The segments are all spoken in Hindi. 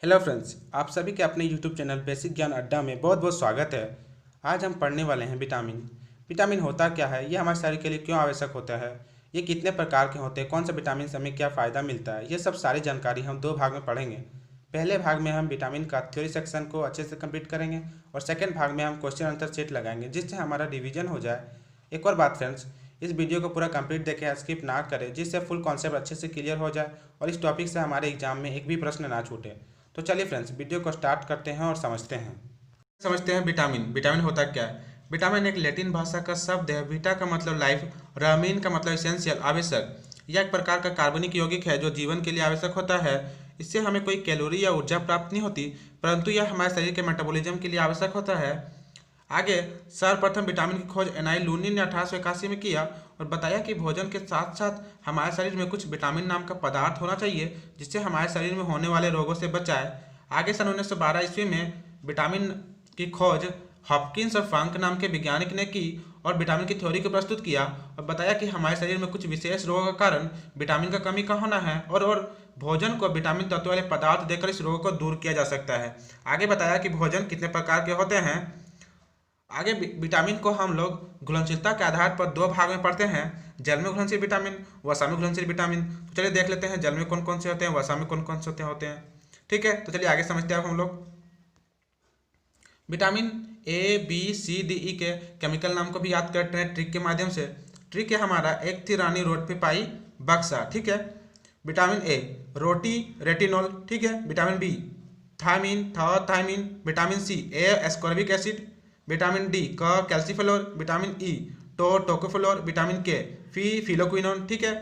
हेलो फ्रेंड्स, आप सभी के अपने यूट्यूब चैनल बेसिक ज्ञान अड्डा में बहुत बहुत स्वागत है। आज हम पढ़ने वाले हैं विटामिन। विटामिन होता क्या है, ये हमारे शरीर के लिए क्यों आवश्यक होता है, ये कितने प्रकार के होते हैं, कौन सा विटामिन से हमें क्या फ़ायदा मिलता है, ये सब सारी जानकारी हम दो भाग में पढ़ेंगे। पहले भाग में हम विटामिन का थ्योरी सेक्शन को अच्छे से कंप्लीट करेंगे और सेकेंड भाग में हम क्वेश्चन आंसर सेट लगाएंगे जिससे हमारा रिविजन हो जाए। एक और बात फ्रेंड्स, इस वीडियो को पूरा कंप्लीट देखें, स्किप ना करें, जिससे फुल कॉन्सेप्ट अच्छे से क्लियर हो जाए और इस टॉपिक से हमारे एग्जाम में एक भी प्रश्न ना छूटे। तो चलिए फ्रेंड्स, वीडियो को स्टार्ट करते हैं और समझते हैं विटामिन। विटामिन होता क्या है? विटामिन एक लैटिन भाषा का शब्द है। विटा का मतलब लाइफ और अमीन का मतलब इसेंशियल, आवश्यक। यह एक प्रकार का कार्बनिक यौगिक है जो जीवन के लिए आवश्यक होता है। इससे हमें कोई कैलोरी या ऊर्जा प्राप्त नहीं होती, परंतु यह हमारे शरीर के मेटाबॉलिज्म के लिए आवश्यक होता है। आगे सर्वप्रथम विटामिन की खोज एनाई लूनी ने 1881 में किया और बताया कि भोजन के साथ साथ हमारे शरीर में कुछ विटामिन नाम का पदार्थ होना चाहिए जिससे हमारे शरीर में होने वाले रोगों से बचाए। आगे सन 1912 ईस्वी में विटामिन की खोज हॉपकिंस और फ्रांक नाम के वैज्ञानिक ने की और विटामिन की थ्योरी को प्रस्तुत किया और बताया कि हमारे शरीर में कुछ विशेष रोगों के कारण विटामिन का कमी का होना है और भोजन को विटामिन तत्व वाले पदार्थ देकर इस रोग को दूर किया जा सकता है। आगे बताया कि भोजन कितने प्रकार के होते हैं। आगे विटामिन को हम लोग घुलनशीलता के आधार पर दो भाग में पढ़ते हैं, जल में घुलनशील विटामिन, वसा में घुलनशील विटामिन। तो चलिए देख लेते हैं जल में कौन कौन से होते हैं, वसा में कौन कौन से होते हैं। ठीक है, तो चलिए आगे समझते हैं अब हम लोग। Vitamin A B C D E के केमिकल नाम को भी याद करते हैं ट्रिक के माध्यम से। ट्रिक है हमारा एक थी रानी रोड पे पाई बक्सा। ठीक है, विटामिन ए रोटी रेटिनॉल। ठीक है, vitamin B thiamine thiamine, vitamin C a ascorbic acid, vitamin D क calciferol, vitamin E tocopherol, vitamin K phylloquinone. ठीक है,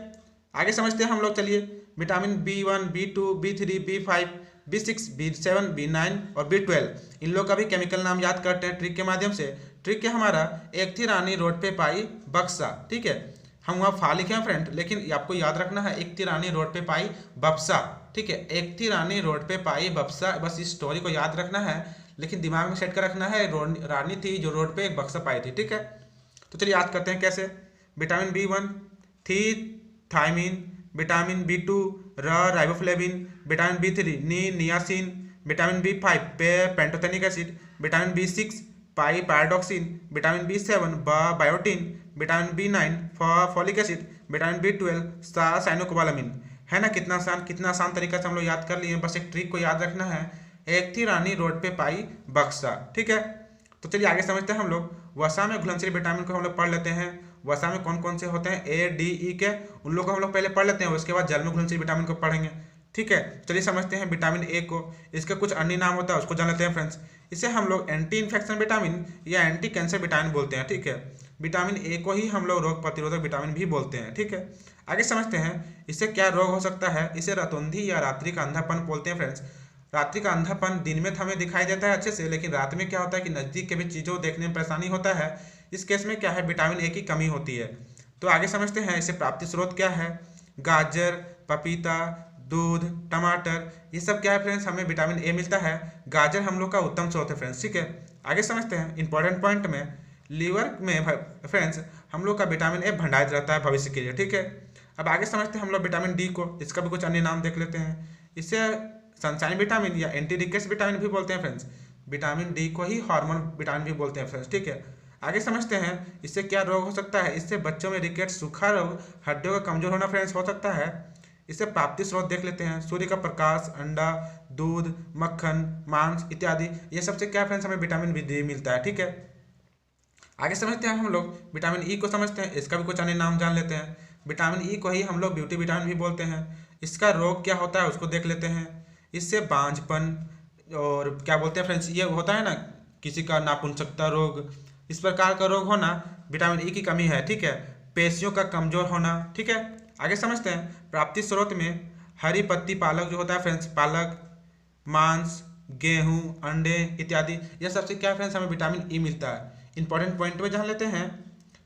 आगे समझते हैं हम लोग। चलिए vitamin B1 B2 B3 B5 B6 B7 B9 और B12, इन लोग का भी केमिकल नाम याद करते हैं ट्रिक के माध्यम से। ट्रिक है हमारा एक थी रानी रोड पे पाई बक्सा। ठीक है, हम वहाँ फा लिखे हैं फ्रेंड, लेकिन आपको याद रखना है एक थी रानी रोड पे पाई बक्सा। ठीक है, एक थी रानी रोड पे पाई बक्सा, बस इस स्टोरी को याद रखना है, लेकिन दिमाग में सेट कर रखना है रानी थी जो रोड पे एक बक्सा पाई थी। ठीक है, तो चलिए याद करते हैं कैसे। विटामिन B1 थी thiamine, vitamin B2 riboflavin, vitamin B3 niacin, vitamin B5 pantothenic acid, vitamin B6 pyridoxine, vitamin B7 biotin, vitamin B9 folic acid, vitamin B12 cyanocobalamin. है ना, कितना आसान तरीका से हम लोग याद कर लिए। बस एक ट्रिक को याद रखना है, एक थी रानी रोड पे पाई बक्सा। ठीक है, तो चलिए आगे समझते हैं हम लोग। वसा में घुलनशील विटामिन को हम लोग पढ़ लेते हैं। वसा में कौन कौन से होते हैं, ए डी ई के, उन लोग को हम लोग पहले पढ़ लेते हैं, उसके बाद जल में घुलनशील विटामिन को पढ़ेंगे। ठीक है, चलिए समझते हैं विटामिन ए को। इसका कुछ अन्य नाम होता है, उसको जान लेते हैं फ्रेंड्स। इसे हम लोग एंटी इन्फेक्शन विटामिन या एंटी कैंसर विटामिन बोलते हैं। ठीक है, विटामिन ए को ही हम लोग रोग प्रतिरोधक विटामिन भी बोलते हैं। ठीक है, आगे समझते हैं इससे क्या रोग हो सकता है। इसे रतौंधी या रात्रि का अंधापन बोलते हैं फ्रेंड्स। रात्रि का अंधापन दिन में तो हमें दिखाई देता है अच्छे से, लेकिन रात में क्या होता है कि नज़दीक के भी चीज़ों देखने में परेशानी होता है। इस केस में क्या है, विटामिन ए की कमी होती है। तो आगे समझते हैं इसे प्राप्ति स्रोत क्या है। गाजर, पपीता, दूध, टमाटर, ये सब क्या है फ्रेंड्स, हमें विटामिन ए मिलता है। गाजर हम लोग का उत्तम स्रोत है फ्रेंड्स। ठीक है, आगे समझते हैं इंपॉर्टेंट पॉइंट में, लीवर में फ्रेंड्स हम लोग का विटामिन ए भंडारित रहता है भविष्य के लिए। ठीक है, अब आगे समझते हैं हम लोग विटामिन डी को। इसका भी कुछ अन्य नाम देख लेते हैं। इसे सनशाइन विटामिन या एंटी रिकेट्स विटामिन भी बोलते हैं फ्रेंड्स। विटामिन डी को ही हार्मोन विटामिन भी बोलते हैं फ्रेंड्स। ठीक है, आगे समझते हैं इससे क्या रोग हो सकता है। इससे बच्चों में रिकेट्स, सूखा रोग, हड्डियों का कमजोर होना फ्रेंड्स हो सकता है। इससे प्राप्ति स्रोत देख लेते हैं। सूर्य का प्रकाश, अंडा, दूध, मक्खन, मांस इत्यादि, ये सबसे क्या फ्रेंड्स हमें विटामिन डी मिलता है। ठीक है, आगे समझते हैं हम लोग विटामिन ई को समझते हैं। इसका भी कुछ अन्य नाम जान लेते हैं। विटामिन ई को ही हम लोग ब्यूटी विटामिन भी बोलते हैं। इसका रोग क्या होता है उसको देख लेते हैं। इससे बांझपन और क्या बोलते हैं फ्रेंड्स, ये होता है ना किसी का नापुंसकता रोग, इस प्रकार का रोग होना विटामिन ई की कमी है। ठीक है, पेशियों का कमजोर होना। ठीक है, आगे समझते हैं प्राप्ति स्रोत में हरी पत्ती पालक जो होता है फ्रेंड्स, पालक, मांस, गेहूं, अंडे इत्यादि, यह सबसे क्या फ्रेंड्स हमें विटामिन ई मिलता है। इंपॉर्टेंट पॉइंट में जान लेते हैं।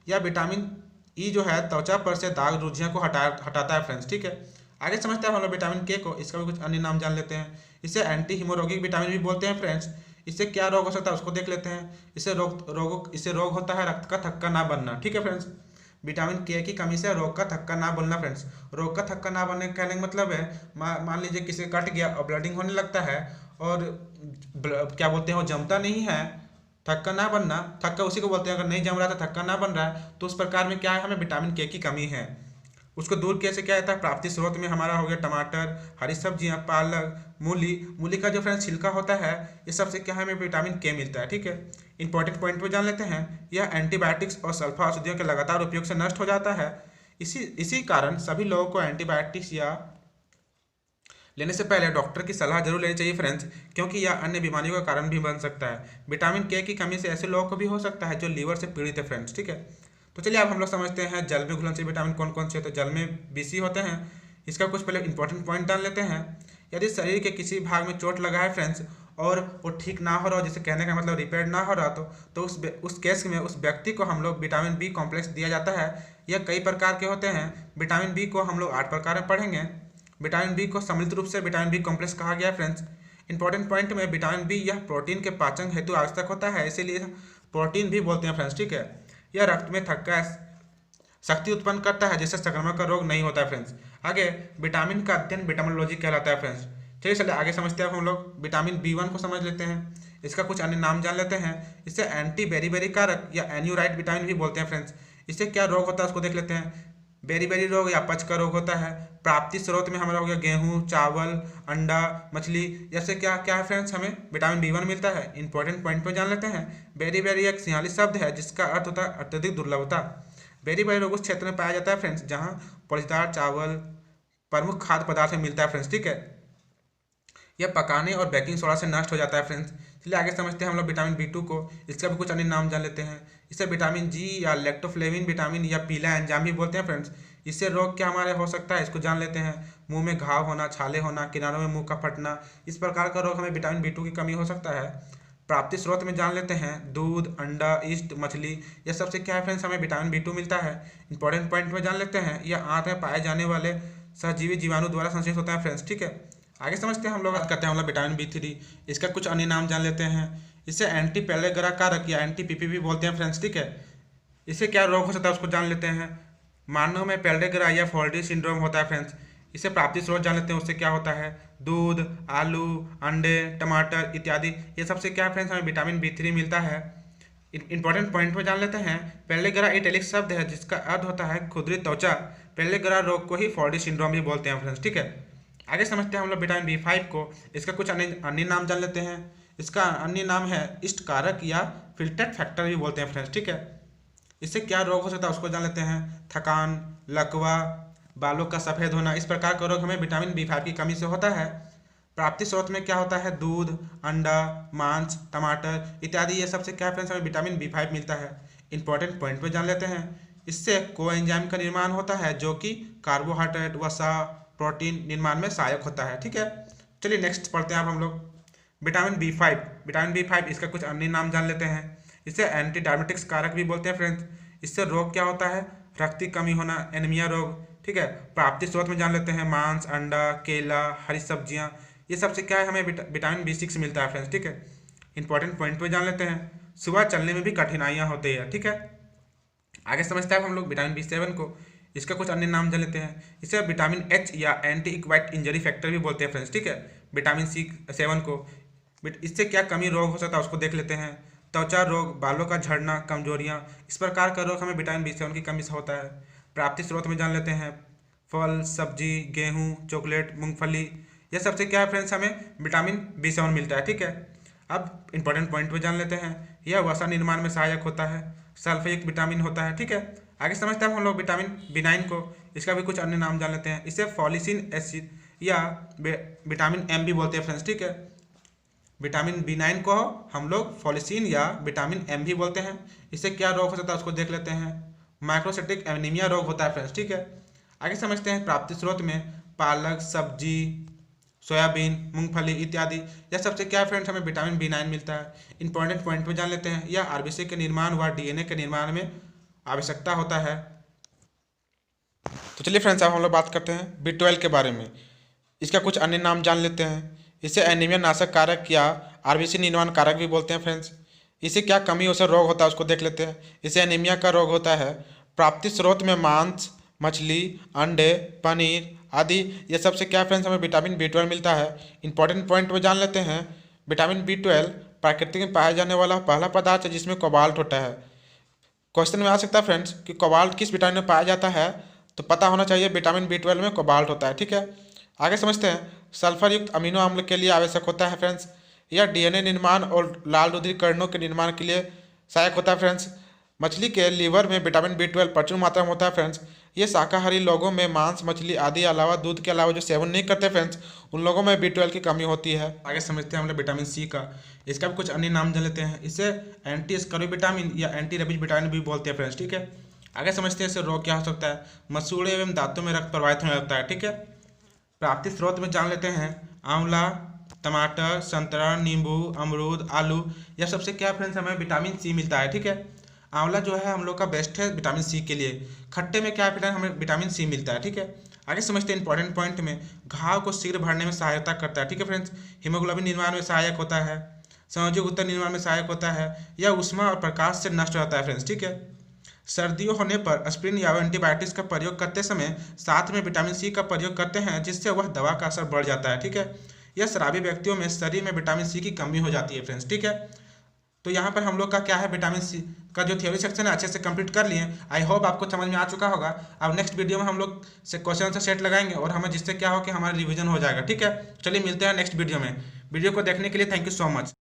यह विटामिन ई जो है त्वचा पर से दाग रुझियाँ को हटाता है फ्रेंड्स। ठीक है, आगे समझते हैं हम लोग विटामिन के को। इसका भी कुछ अन्य नाम जान लेते हैं। इसे एंटी हीमोरोगिक विटामिन भी बोलते हैं फ्रेंड्स। इससे क्या रोग हो सकता है उसको देख लेते हैं। इससे रोग होता है रक्त का थक्का ना बनना। ठीक है फ्रेंड्स, विटामिन के की कमी से रोग का थक्का ना बोलना फ्रेंड्स। रोग का थक्का ना बोलने का कहने का मतलब है मान लीजिए किसी कट गया और ब्लडिंग होने लगता है और क्या बोलते हैं वो जमता नहीं है, थक्का ना बनना, थक्का उसी को बोलते हैं, अगर नहीं जम रहा था थक्का ना बन रहा है तो उस प्रकार में क्या है, हमें विटामिन के की कमी है। उसको दूर कैसे क्या रहता है, प्राप्ति स्रोत में हमारा हो गया टमाटर, हरी सब्जियां, पालक, मूली। मूली का जो फ्रेंड्स छिलका होता है ये सबसे क्या है, हमें विटामिन के मिलता है। ठीक है, इंपॉर्टेंट पॉइंट पे जान लेते हैं। यह एंटीबायोटिक्स और सल्फा औषधियों के लगातार उपयोग से नष्ट हो जाता है। इसी कारण सभी लोगों को एंटीबायोटिक्स या लेने से पहले डॉक्टर की सलाह जरूर लेनी चाहिए फ्रेंड्स, क्योंकि यह अन्य बीमारियों का कारण भी बन सकता है। विटामिन के की कमी से ऐसे लोगों को भी हो सकता है जो लीवर से पीड़ित है फ्रेंड्स। ठीक है, तो चलिए अब हम लोग समझते हैं जल में घुलनशील विटामिन कौन कौन से होते हैं। जल में बीसी होते हैं, इसका कुछ पहले इंपॉर्टेंट पॉइंट जान लेते हैं। यदि शरीर के किसी भाग में चोट लगा है फ्रेंड्स और वो ठीक ना हो रहा हो, जिसे कहने का मतलब रिपेयर ना हो रहा तो उस केस में उस व्यक्ति को हम लोग विटामिन बी कॉम्प्लेक्स दिया जाता है। यह कई प्रकार के होते हैं। विटामिन बी को हम लोग 8 प्रकार में पढ़ेंगे। विटामिन बी को सम्मिलित रूप से विटामिन बी कॉम्प्लेक्स कहा गया है फ्रेंड्स। इंपॉर्टेंट पॉइंट में विटामिन बी यह प्रोटीन के पाचन हेतु आवश्यक होता है, इसीलिए प्रोटीन भी बोलते हैं फ्रेंड्स। ठीक है, यह रक्त में थक्का शक्ति उत्पन्न करता है, जिससे संक्रमण का रोग नहीं होता है फ्रेंड्स। आगे विटामिन का अध्ययन विटामिनोलॉजी कहलाता है फ्रेंड्स। चलिए आगे समझते हैं हम लोग विटामिन बी1 को समझ लेते हैं। इसका कुछ अन्य नाम जान लेते हैं। इसे एंटी बेरीबेरी कारक या एन्यूराइट विटामिन भी बोलते हैं फ्रेंड्स। इससे क्या रोग होता है उसको देख लेते हैं। बेरीबेरी रोग या पच का रोग होता है। प्राप्ति स्रोत में हमारा हो गया गेहूं, चावल, अंडा, मछली, जैसे क्या क्या है फ्रेंड्स, हमें विटामिन बी1 मिलता है। इंपॉर्टेंट पॉइंट पे जान लेते हैं। बेरीबेरी एक सिंहाली शब्द है जिसका अर्थ होता है अत्यधिक दुर्लभता। बेरीबेरी रोग उस क्षेत्र में पाया जाता है फ्रेंड्स जहां पौधेदार चावल प्रमुख खाद्य पदार्थ में मिलता है फ्रेंड्स। ठीक है, यह पकाने और बेकिंग सोडा से नष्ट हो जाता है फ्रेंड्स। चलिए आगे समझते हैं हम लोग विटामिन बी2 को। इसका भी कुछ अन्य नाम जान लेते हैं। इसे विटामिन जी या लैक्टोफ्लेविन विटामिन या पीला एंजाइम भी बोलते हैं फ्रेंड्स। इससे रोग क्या हमारे हो सकता है इसको जान लेते हैं। मुंह में घाव होना, छाले होना, किनारों में मुंह का फटना, इस प्रकार का रोग हमें विटामिन बी2 की कमी हो सकता है। प्राप्ति स्रोत में जान लेते हैं। दूध, अंडा, ईस्ट, मछली, यह सबसे क्या है फ्रेंड्स, हमें विटामिन बी2 मिलता है। इंपॉर्टेंट पॉइंट में जान लेते हैं। यह आंत में पाए जाने वाले सहजीवी जीवाणु द्वारा संश्लेषित होता है फ्रेंड्स। ठीक है, आगे समझते हैं हम लोग। बात करते हैं हम लोग विटामिन बी3। इसका कुछ अन्य नाम जान लेते हैं। इसे एंटी पेलेग्रा कारक या एंटी पीपी भी बोलते हैं फ्रेंड्स। ठीक है, इससे क्या रोग हो सकता है उसको जान लेते हैं। मानव में पेलेग्रा या फॉल्टी सिंड्रोम होता है फ्रेंड्स। इसे प्राप्ति स्रोत जान लेते हैं, उससे क्या होता है। दूध, आलू, अंडे, टमाटर इत्यादि, ये सबसे क्या है फ्रेंड्स, हमें विटामिन बी3 मिलता है। इंपॉर्टेंट पॉइंट में जान लेते हैं। पेलेग्रा इटैलिक शब्द है जिसका अर्थ होता है खुरदरी त्वचा। पेलेग्रा रोग को ही फॉल्टी सिंड्रोम भी बोलते हैं फ्रेंड्स। ठीक है, आगे समझते हैं हम लोग विटामिन बी5 को। इसका कुछ अन्य नाम जान लेते हैं। इसका अन्य नाम है इष्ट कारक या फिल्टरेट फैक्टर भी बोलते हैं फ्रेंड्स। ठीक है, इससे क्या रोग हो सकता है उसको जान लेते हैं। थकान, लकवा, बालों का सफ़ेद होना, इस प्रकार का रोग हमें विटामिन बी5 की कमी से होता है। प्राप्ति स्रोत में क्या होता है। दूध, अंडा, मांस, टमाटर इत्यादि, ये सबसे क्या फ्रेंड्स, हमें विटामिन बी5 मिलता है। इंपॉर्टेंट पॉइंट पे जान लेते हैं। इससे कोएंजाइम का निर्माण होता है जो कि कार्बोहाइड्रेट, वसा, प्रोटीन निर्माण में सहायक होता है। ठीक है, चलिए नेक्स्ट पढ़ते हैं अब हम लोग विटामिन बी5। इसका कुछ अन्य नाम जान लेते हैं। इसे एंटी डायबिटिक्स कारक भी बोलते हैं फ्रेंड्स। इससे रोग क्या होता है। रक्त की कमी होना, एनीमिया रोग। ठीक है, प्राप्ति स्रोत में जान लेते हैं। मांस, अंडा, केला, हरी सब्जियां, ये सबसे क्या है, हमें विटामिन बी6 मिलता है फ्रेंड्स। ठीक है, इंपॉर्टेंट पॉइंट पे जान लेते हैं। सुबह चलने में भी कठिनाइयाँ होती है। ठीक है, आगे समझते हैं हम लोग विटामिन बी7 को। इसका कुछ अन्य नाम जान लेते हैं। इसे विटामिन एच या एंटी इक्वाइट इंजरी फैक्टर भी बोलते हैं फ्रेंड्स। ठीक है, विटामिन C7 को। इससे क्या कमी रोग हो सकता है उसको देख लेते हैं। त्वचा रोग, बालों का झड़ना, कमजोरियाँ, इस प्रकार का रोग हमें विटामिन बी7 की कमी से होता है। प्राप्ति स्रोत में जान लेते हैं। फल, सब्जी, गेहूँ, चॉकलेट, मूंगफली, यह सबसे क्या है फ्रेंड्स, हमें विटामिन बी7 मिलता है। ठीक है, अब इंपॉर्टेंट पॉइंट पे जान लेते हैं। यह वसा निर्माण में सहायक होता है। सल्फयुक्त विटामिन होता है। ठीक है, आगे समझते हैं हम लोग विटामिन बी9 को। इसका भी कुछ अन्य नाम जान लेते हैं। इसे फॉलिसिन एसिड या विटामिन एम भी बोलते हैं फ्रेंड्स। ठीक है, विटामिन बी9 को हम लोग फॉलिसिन या विटामिन एम भी बोलते हैं। इससे क्या रोग हो सकता है उसको देख लेते हैं। माइक्रोसिटिक एनीमिया रोग होता है फ्रेंड्स। ठीक है, आगे समझते हैं प्राप्ति स्रोत में। पालक, सब्जी, सोयाबीन, मूंगफली इत्यादि, यह सबसे क्या है फ्रेंड्स, हमें विटामिन बी9 मिलता है। इंपॉर्टेंट पॉइंट पे जान लेते हैं। यह आरबीसी के निर्माण व डीएनए के निर्माण में आवश्यकता होता है। तो चलिए फ्रेंड्स, अब हम लोग बात करते हैं बी12 के बारे में। इसका कुछ अन्य नाम जान लेते हैं। इसे एनीमिया नाशक कारक या आरबीसी निर्माण कारक भी बोलते हैं फ्रेंड्स। इसे क्या कमी हो से रोग होता है उसको देख लेते हैं। इसे एनीमिया का रोग होता है। प्राप्ति स्रोत में मांस, मछली, अंडे, पनीर आदि ये सबसे क्या फ्रेंड्स हमें विटामिन B12 मिलता है। इंपॉर्टेंट पॉइंट में जान लेते हैं। विटामिन B12 प्राकृतिक में पाया जाने वाला पहला पदार्थ है जिसमें कोबाल्ट होता है। क्वेश्चन में आ सकता है फ्रेंड्स कि कोबाल्ट किस विटामिन में पाया जाता है, तो पता होना चाहिए विटामिन B12 में कोबाल्ट होता है। ठीक है, आगे समझते हैं। सल्फर युक्त अमीनो अम्ल के लिए आवश्यक होता है फ्रेंड्स। यह DNA निर्माण और लाल रुधिरीकरणों के निर्माण के लिए सहायक होता है फ्रेंड्स। मछली के लीवर में विटामिन B12 प्रचुर मात्रा में होता है फ्रेंड्स। ये शाकाहारी लोगों में मांस, मछली आदि अलावा दूध के अलावा जो सेवन नहीं करते फ्रेंड्स, उन लोगों में B12 की कमी होती है। आगे समझते हैं हम लोग विटामिन C का। इसका भी कुछ अन्य नाम जान लेते हैं। इसे एंटी स्कर्वी विटामिन या एंटी रेबीज विटामिन भी बोलते हैं फ्रेंड्स। ठीक है, आगे समझते हैं इससे रोग क्या हो सकता है। मसूड़े एवं दांतों में रक्त प्रवाहित होने लगता है। ठीक है, प्राप्ति स्रोत में जान लेते हैं। आंवला, टमाटर, संतरा, नींबू, अमरूद, आलू, यह सबसे क्या फ्रेंड्स हमें विटामिन C मिलता है। ठीक है, आंवला जो है हम लोग का बेस्ट है विटामिन C के लिए। खट्टे में क्या फ्रेंड्स हमें विटामिन C मिलता है। ठीक है, आगे समझते हैं इंपॉर्टेंट पॉइंट में। घाव को शीघ्र भरने में सहायता करता है। ठीक है फ्रेंड्स, हीमोग्लोबिन निर्माण में सहायक होता है, संयोजक उत्तर निर्माण में सहायक होता है, यह ऊष्मा और प्रकाश से नष्ट होता है फ्रेंड्स। ठीक है, सर्दियों होने पर एस्पिरिन या एंटीबायोटिक्स का प्रयोग करते समय साथ में विटामिन C का प्रयोग करते हैं, जिससे वह दवा का असर बढ़ जाता है। ठीक है, यह शराबी व्यक्तियों में शरीर में विटामिन C की कमी हो जाती है फ्रेंड्स। ठीक है, तो यहाँ पर हम लोग का क्या है विटामिन C का जो थ्योरी सेक्शन है अच्छे से कंप्लीट कर लिए। आई होप आपको समझ में आ चुका होगा। अब नेक्स्ट वीडियो में हम लोग से क्वेश्चन आंसर सेट लगाएंगे और हमें जिससे क्या हो कि हमारा रिवीजन हो जाएगा। ठीक है, चलिए मिलते हैं नेक्स्ट वीडियो में। वीडियो को देखने के लिए थैंक यू सो मच।